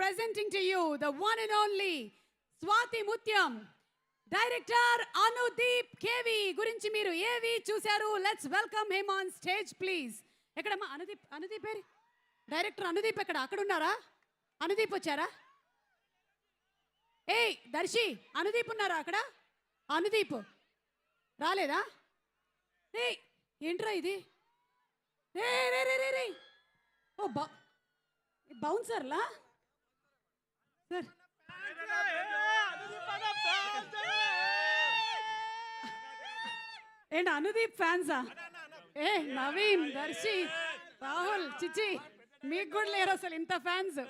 presenting to you the one and only Swati Mutyam, Director Anudeep KV. గురించి మీరు ఏవి చూశారు? Let's welcome him on stage, please. ఎక్కడమ్మా అనుదీప్ పేరు? డైరెక్టర్ అనుదీప్ ఎక్కడ? అక్కడ ఉన్నారా? అనుదీప్ వచ్చారా? ఏయ్ దర్శి, అనుదీప్ ఉన్నారా అక్కడ? అనుదీప్ రాలేదా? ఏయ్ ఏంట్రా ఇది? రే రే రే రే రే ఓ బౌన్సర్లా సార్? ఏంటి అనుదీప్ ఫ్యాన్సా? ఏ నవీన్, దర్శి, రాహుల్, చిచి మీకు కూడా లేరు అసలు ఇంత ఫ్యాన్స్.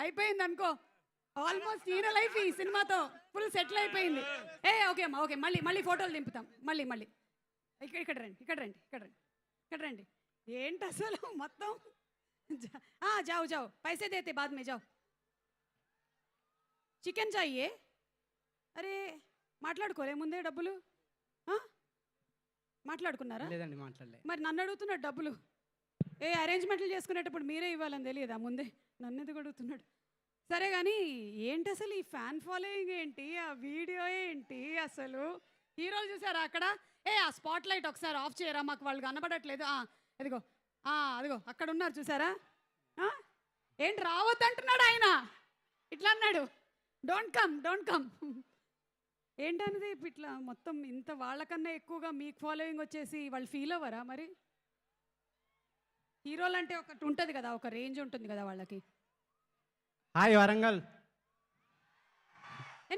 అయిపోయింది అనుకో, ఆల్మోస్ట్ ఈయన లైఫ్ ఈ సినిమాతో ఫుల్ సెటిల్ అయిపోయింది. ఓకే అమ్మా, ఓకే, మళ్ళీ ఫోటోలు దింపుతాం. మళ్ళీ ఇక్కడ రండి. ఏంటి అసలు మొత్తం? जाओ पैसे देते बाद में जाओ. చికెన్ చాయే? అరే మాట్లాడుకోలే ముందే డబ్బులు? మాట్లాడుకున్నారా? లేదండి, మాట్లాడలే. మరి నన్ను అడుగుతున్నాడు డబ్బులు. అరేంజ్మెంట్లు చేసుకునేటప్పుడు మీరే ఇవ్వాలని తెలియదా ముందే? నన్ను ఎందుకు అడుగుతున్నాడు? సరే కానీ ఏంటి అసలు ఈ ఫ్యాన్ ఫాలోయింగ్ ఏంటి? ఆ వీడియో ఏంటి అసలు? హీరోలు చూసారా అక్కడ? ఆ స్పాట్ లైట్ ఒకసారి ఆఫ్ చేయరా, మాకు వాళ్ళు కనబడట్లేదు. అదిగో అక్కడ ఉన్నారు చూసారా? ఏంటి రావద్దంటున్నాడు ఆయన, ఇట్లా అన్నాడు, డోంట్ కమ్. ఏంటనేది ఇట్లా మొత్తం ఇంత వాళ్ళకన్నా ఎక్కువగా మీకు ఫాలోయింగ్ వచ్చేసి వాళ్ళు ఫీల్ అవ్వరా మరి? హీరోలు అంటే ఒకటి ఉంటుంది కదా, ఒక రేంజ్ ఉంటుంది కదా వాళ్ళకి. హాయ్ వరంగల్.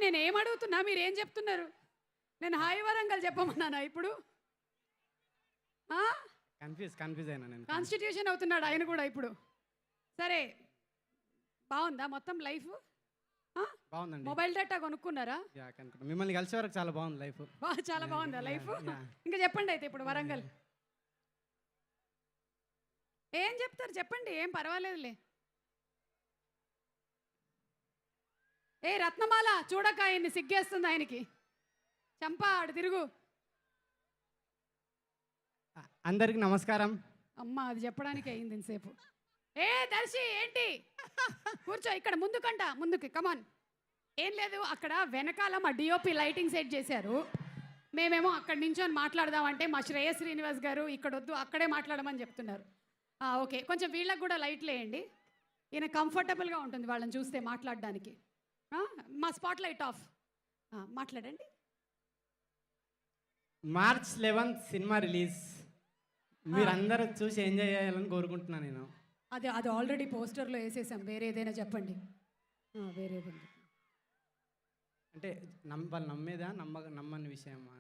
నేను ఏం అడుగుతున్నా, మీరు ఏం చెప్తున్నారు? నేను హాయ్ వరంగల్ చెప్పమన్నానా ఇప్పుడు? కన్ఫ్యూజ్ అయినా నేను. కాన్స్టిట్యూషన్ అవుతున్నాడు ఆయన కూడా ఇప్పుడు. సరే, బాగుందా మొత్తం లైఫ్? బాగుందండి. మొబైల్ డేటా కొనుక్కున్నారా? మిమ్మల్ని కలిసే వరకు చాలా బాగుంది లైఫ్. చాలా బాగుందా లైఫ్? ఇంకా చెప్పండి అయితే ఇప్పుడు వరంగల్ ఏం చెప్తారు చెప్పండి, ఏం పర్వాలేదులే. రత్నమాల చూడక ఆయన్ని సిగ్గేస్తుంది ఆయనకి. చంపా ఆడు తిరుగు. అందరికి నమస్కారం. అమ్మ అది చెప్పడానికి అయింది ఇంతసేపు. దర్శి ఏంటి? కూర్చో ఇక్కడ ముందుకి కమాన్. ఏం లేదు, అక్కడ వెనకాల మా డిఓపి లైటింగ్ సెట్ చేశారు. మేమేమో అక్కడి నుంచొని మాట్లాడదామంటే మా శ్రేయస్ శ్రీనివాస్ గారు ఇక్కడ వద్దు అక్కడే మాట్లాడమని చెప్తున్నారు. ఓకే, కొంచెం వీళ్ళకి కూడా లైట్లు వేయండి, ఈయన కంఫర్టబుల్గా ఉంటుంది వాళ్ళని చూస్తే మాట్లాడడానికి. మా స్పాట్ లైట్ ఆఫ్. మాట్లాడండి. మార్చ్ 11 సినిమా రిలీజ్, మీరందరూ చూసి ఎంజాయ్ చేయాలని కోరుకుంటున్నాను నేను. అది ఆల్రెడీ పోస్టర్లో వేసేసాం, వేరే ఏదైనా చెప్పండి. వేరేది అంటే వాళ్ళు నమ్మేదా నమ్మని విషయమా?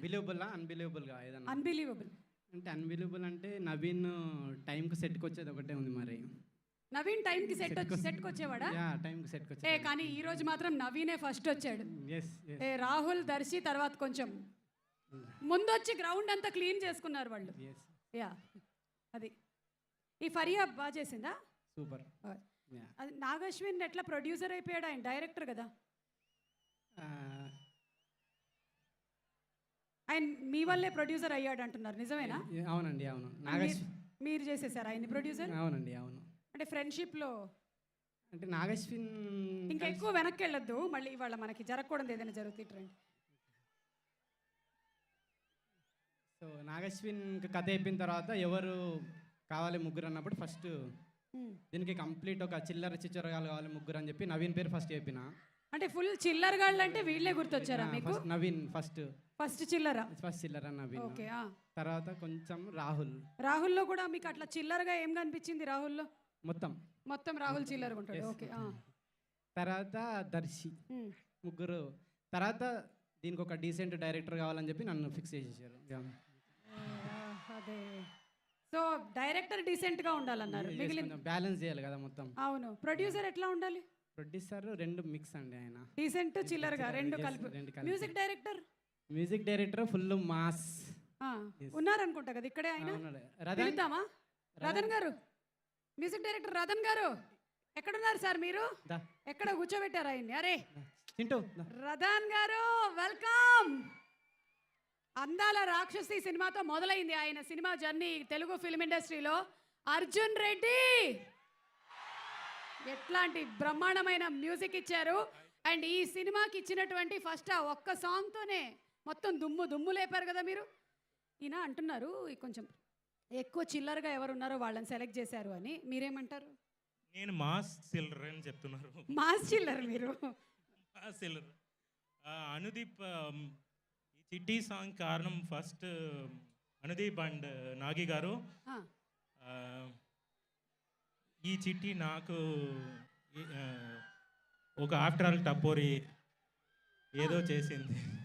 బిలీవబుల్ అన్బిలీవబుల్గా ఏదన్నా? అన్బిలీవబుల్ అంటే అన్బిలీవబుల్ అంటే నవీన్ టైంకి సెట్కి వచ్చేది ఒకటే ఉంది. మరి నవీన్ టైంకి సెట్కి వచ్చేవాడా? టైంకి సెట్కి వచ్చే. కానీ ఈ రోజు మాత్రం నవీనే ఫస్ట్ వచ్చాడు. రాహుల్, దర్శి తర్వాత కొంచెం ముందు వచ్చి గ్రౌండ్ అంతా క్లీన్ చేసుకున్నారు వాళ్ళు. అది ఈ ఫరియా బాగా చేసిందా? సూపర్. అది నాగశ్విన్ ఎట్లా ప్రొడ్యూసర్ అయిపోయాడు? ఆయన డైరెక్టర్ కదా. ఆయన మీ వల్లే ప్రొడ్యూసర్ అయ్యాడు అంటున్నారు, నిజమేనా? అవునండి, అవును. మీరు చేసేసారు ఆయన ప్రొడ్యూసర్? అవునండి, అవును. అంటే ఫ్రెండ్షిప్లో అంటే నాగశ్విన్ ఇంకా ఎక్కువ వెనక్కి వెళ్ళొద్దు, మళ్ళీ ఇవాళ మనకి జరగకూడదు ఏదైనా జరుగుతుంది ట్రెండ్. సో నాగశ్విన్ కథ అయిపోయిన తర్వాత ఎవరు కావాలి ముగ్గురు అన్నప్పుడు ఫస్ట్ దీనికి కంప్లీట్ ఒక చిల్లర చిచ్చరగాలు కావాలి ముగ్గురు అని చెప్పి నవీన్ పేరు ఫస్ట్ చెప్పిన. అంటే ఫుల్ చిల్లర గాళ్ళు అంటే వీళ్ళే గుర్తొచ్చారా మీకు? నవీన్ ఫస్ట్ చిల్లర నవీన్. ఓకే. తర్వాత కొంచెం రాహుల్లో కూడా మీకు అట్లా చిల్లరగా ఏం కనిపించింది? రాహుల్లో మొత్తం రాహుల్ చిల్లరగా ఉంటాడు. ఓకే. తర్వాత దర్శి, ముగ్గురు. తర్వాత దీనికి ఒక డీసెంట్ డైరెక్టర్ కావాలని చెప్పి నన్ను ఫిక్స్ చేసేసారు. అదే, సో డైరెక్టర్ డీసెంట్ గా ఉండాలన్నారు, మిగిలిన బ్యాలెన్స్ చేయాలి కదా మొత్తం. అవును. ప్రొడ్యూసర్ ఎట్లా ఉండాలి? ప్రొడ్యూసర్ రెండు మిక్స్ అండి, ఆయన డీసెంట్ చిల్లరగా రెండు కలిపి. మ్యూజిక్ డైరెక్టర్ ఫుల్ మాస్ ఉన్నారనుకుంటా కదా ఇక్కడే ఆయన. పిలుద్దామా? రతన్ గారు, మ్యూజిక్ డైరెక్టర్ రతన్ గారు ఎక్కడున్నారు సార్? మీరు ఎక్కడ కూర్చోబెట్టారు ఆయన్ని? అరే రతన్ గారు వెల్కమ్. అందాల రాక్షసి సినిమాతో మొదలైంది ఆయన సినిమా జర్నీ తెలుగు ఫిల్మ్ ఇండస్ట్రీలో. అర్జున్ రెడ్డి ఎట్లాంటి బ్రహ్మాండమైన మ్యూజిక్ ఇచ్చారు. అండ్ ఈ సినిమాకి ఇచ్చినటువంటి ఫస్ట్ ఆ ఒక్క సాంగ్తోనే మొత్తం దుమ్ము దుమ్ము లేపారు కదా మీరు. ఈయన అంటున్నారు ఈ కొంచెం ఎక్కువ చిల్లరగా ఎవరు ఉన్నారో వాళ్ళని సెలెక్ట్ చేశారు అని, మీరేమంటారు? నేను మాస్ సిల్లర్ అని చెప్తున్నారు. మాస్ చిల్లర్ మీరు. మాస్ సిల్లర్. అనుదీప్ ఈ చిట్టి సాంగ్ కారణం ఫస్ట్ అనుదీప్ అండ్ నాగి గారు. ఆ, ఆ, ఈ చిట్టి నాకు ఒక ఆఫ్టర్ ఆల్ టపోరి ఏదో చేసింది.